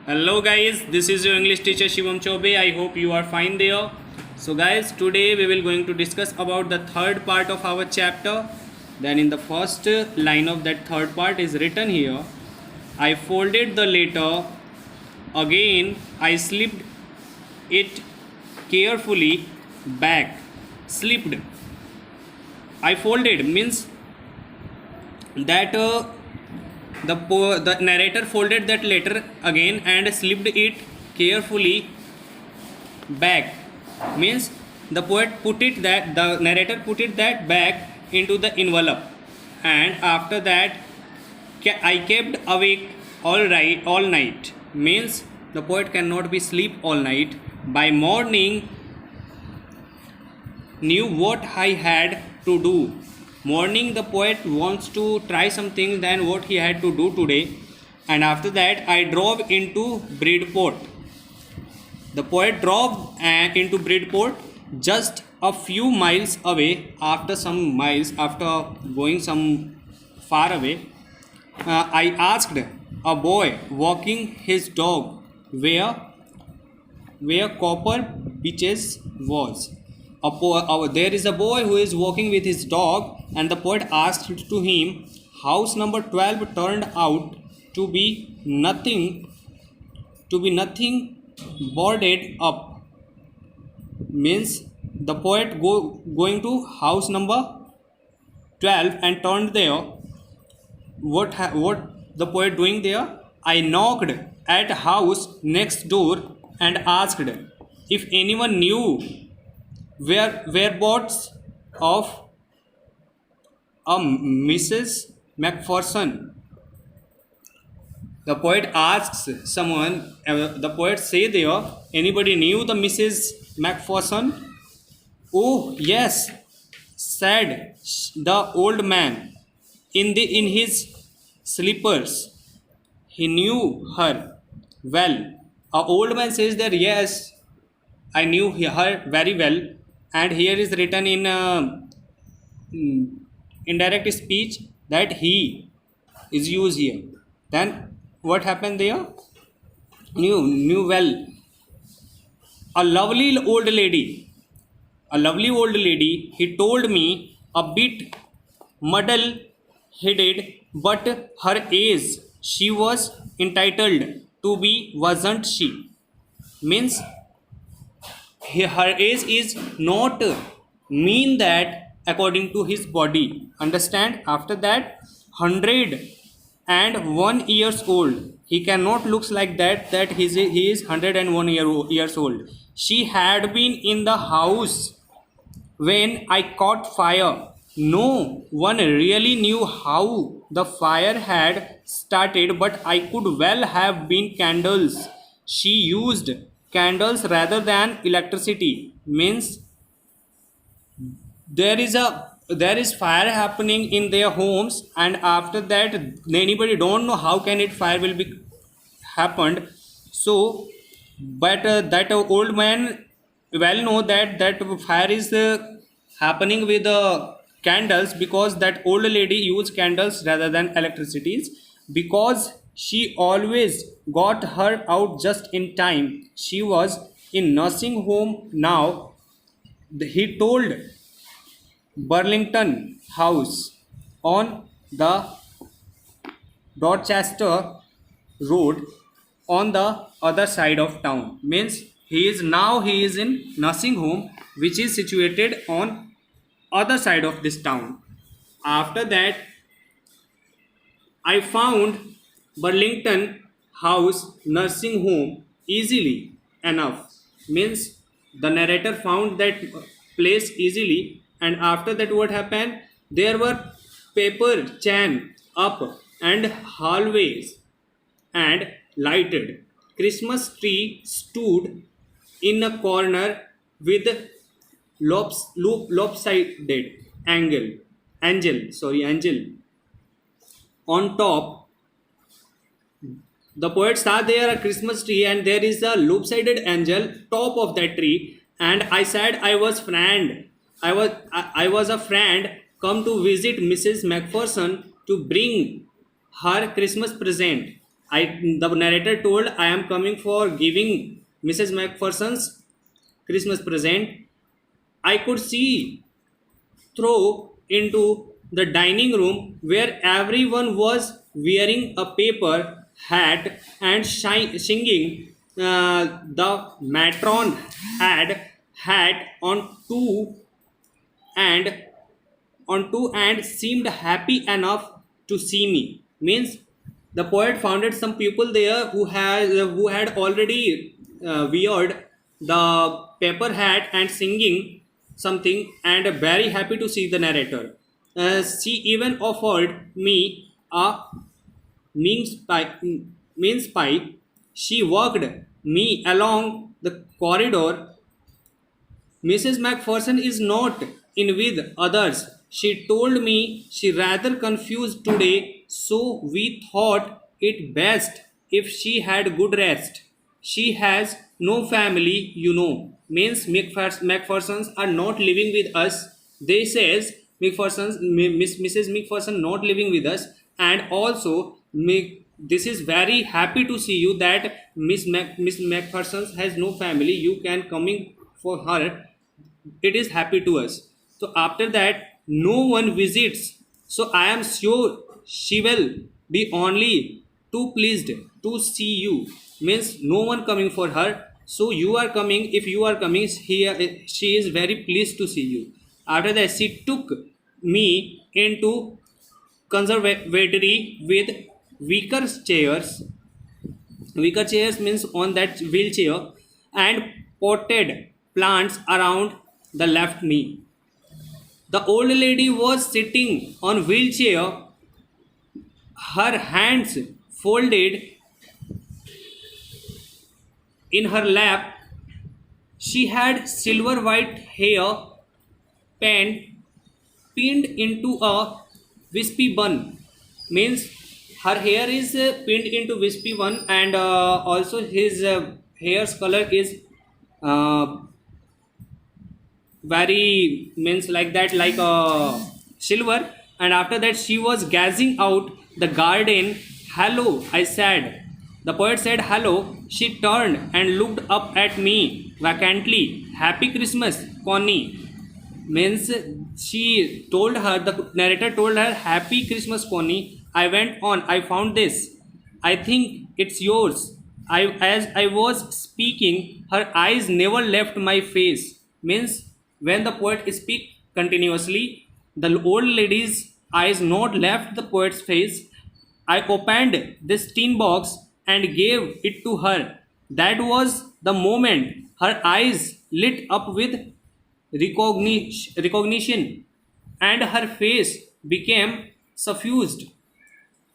Hello guys, this is your English teacher Shivam Chobe. I hope you are fine there. So guys, today we will going to discuss about the third part of our chapter. Then in the first line of that third part is written here, I folded the letter again, I slipped it carefully back. Slipped. I folded means that the narrator folded that letter again and slipped it carefully back. Means the narrator put it that back into the envelope, and after that I kept awake all night. Means the poet cannot be sleep all night. By morning knew what I had to do. Morning, the poet wants to try something than what he had to do today. And after that, I drove into Bridport. The poet drove into Bridport just a few miles away. After going some far away, I asked a boy walking his dog where Copper Beaches was. There is a boy who is walking with his dog, and the poet asked to him, house number 12 turned out to be nothing boarded up. Means the poet going to house number 12 and turned there. What the poet doing there? I knocked at house next door and asked if anyone knew whereabouts of a Mrs. Macpherson. The poet asks someone, the poet say there, anybody knew the Mrs. Macpherson? Oh, yes, said the old man in his slippers. He knew her well. A old man says that yes, I knew her very well, and here is written in indirect speech that he is used here. Then what happened there? Knew well. A lovely old lady. He told me a bit muddle headed, but her age she was entitled to be, wasn't she? Means her age is not mean that according to his body. Understand? After that, 101 years old. He cannot looks like that he is 101 years old. She had been in the house when I caught fire. No one really knew how the fire had started, but I could well have been candles. She used candles rather than electricity. Means there is fire happening in their homes, and after that anybody don't know how can it fire will be happened. So but that old man well know that fire is happening with candles, because that old lady used candles rather than electricities, because she always got her out just in time. She was in nursing home now. He told Burlington House on the Dorchester Road on the other side of town. Means he is in nursing home which is situated on other side of this town. After that, I found Burlington House nursing home easily enough. Means the narrator found that place easily, and after that what happened? There were paper chain up and hallways and lighted. Christmas tree stood in a corner with lopsided angel on top. The poet saw there a Christmas tree, and there is a loop-sided angel top of that tree. And I said I was a friend come to visit Mrs. Macpherson to bring her Christmas present. The narrator told, I am coming for giving Mrs. Macpherson's Christmas present. I could see through into the dining room where everyone was wearing a paper hat and singing. The matron had hat and and seemed happy enough to see me. Means the poet founded some people there who had already weared the paper hat and singing something and very happy to see the narrator. She even offered me a mince pie. She walked me along the corridor. Mrs. Macpherson is not in with others. She told me she rather confused today, so we thought it best if she had good rest. She has no family, you know. Means Macphersons are not living with us. They says Mrs. Macpherson not living with us, and also this is very happy to see you that Miss Macpherson has no family. You can coming for her, it is happy to us. So after that, no one visits. So I am sure she will be only too pleased to see you. Means no one coming for her. So you are coming. If you are coming here, she is very pleased to see you. After that, she took me into conservatory with wicker chairs. Wicker chairs means on that wheelchair, and potted plants around the left me. The old lady was sitting on wheelchair, her hands folded in her lap. She had silver white hair pinned, pinned into a wispy bun. Means her hair is pinned into wispy bun, and also his hair's color is uh, very means like that, like silver. And after that, she was gazing out the garden. Hello, I said. The poet said hello. She turned and looked up at me vacantly. Happy Christmas, Connie. Means she told her, the narrator told her, Happy Christmas, Connie. I went on, I found this. I think it's yours. As I was speaking, her eyes never left my face. Means when the poet speak continuously, the old lady's eyes not left the poet's face. I opened this tin box and gave it to her. That was the moment her eyes lit up with recognition, and her face became suffused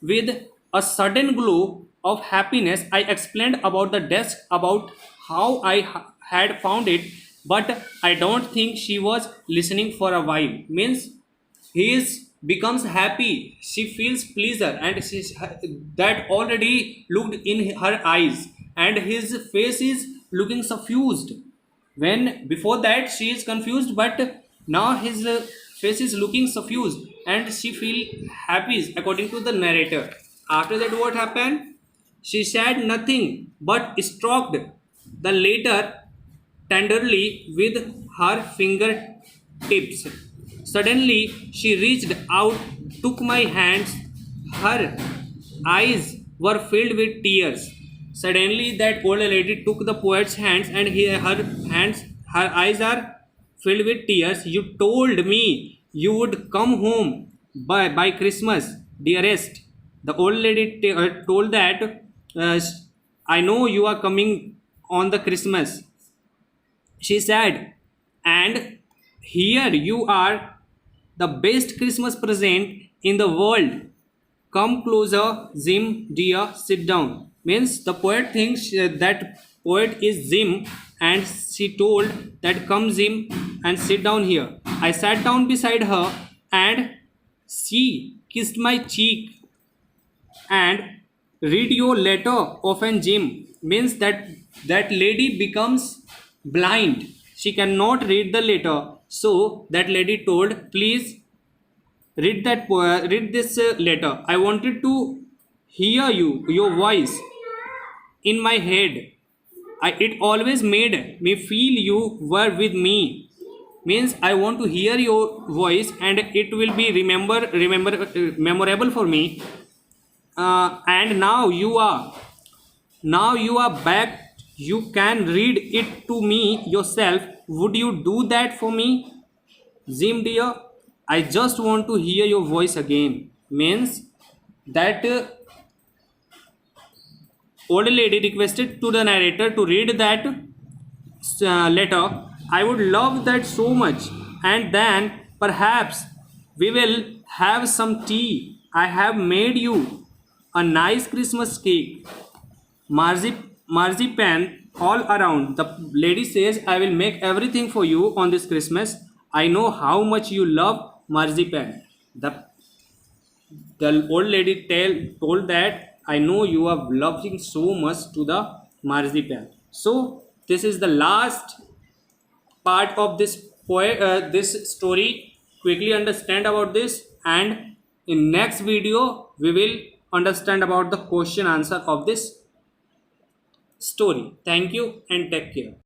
with a sudden glow of happiness. I explained about the desk, about how I had found it, but I don't think she was listening for a while. Means he is becomes happy. She feels pleasure, and that already looked in her eyes, and his face is looking suffused. When before that she is confused, but now his face is looking suffused, and she feel happy according to the narrator. After that, what happened? She said nothing but stroked the letter tenderly with her fingertips. Suddenly, she reached out, took my hands. Her eyes were filled with tears. Suddenly, that old lady took the poet's hands, and her eyes are filled with tears. You told me you would come home by Christmas, dearest. The old lady told that, I know you are coming on the Christmas. She said, and here you are, the best Christmas present in the world. Come closer, Zim, dear, sit down. Means the poet thinks that poet is Zim, and she told that come Zim and sit down here. I sat down beside her, and she kissed my cheek and read your letter often, Jim. Means that lady becomes blind. She cannot read the letter. So that lady told, please read this letter. I wanted to hear your voice in my head. It always made me feel you were with me. Means I want to hear your voice and it will be memorable for me. And now you are back. You can read it to me yourself. Would you do that for me, Zim dear? I just want to hear your voice again. Means that old lady requested to the narrator to read that letter. I would love that so much. And then perhaps we will have some tea. I have made you a nice Christmas cake, marzipan all around. The lady says, I will make everything for you on this Christmas. I know how much you love marzipan. The old lady told that I know you are loving so much to the marzipan. So this is the last part of this story. Quickly understand about this, and in next video we will understand about the question answer of this story. Thank you and take care.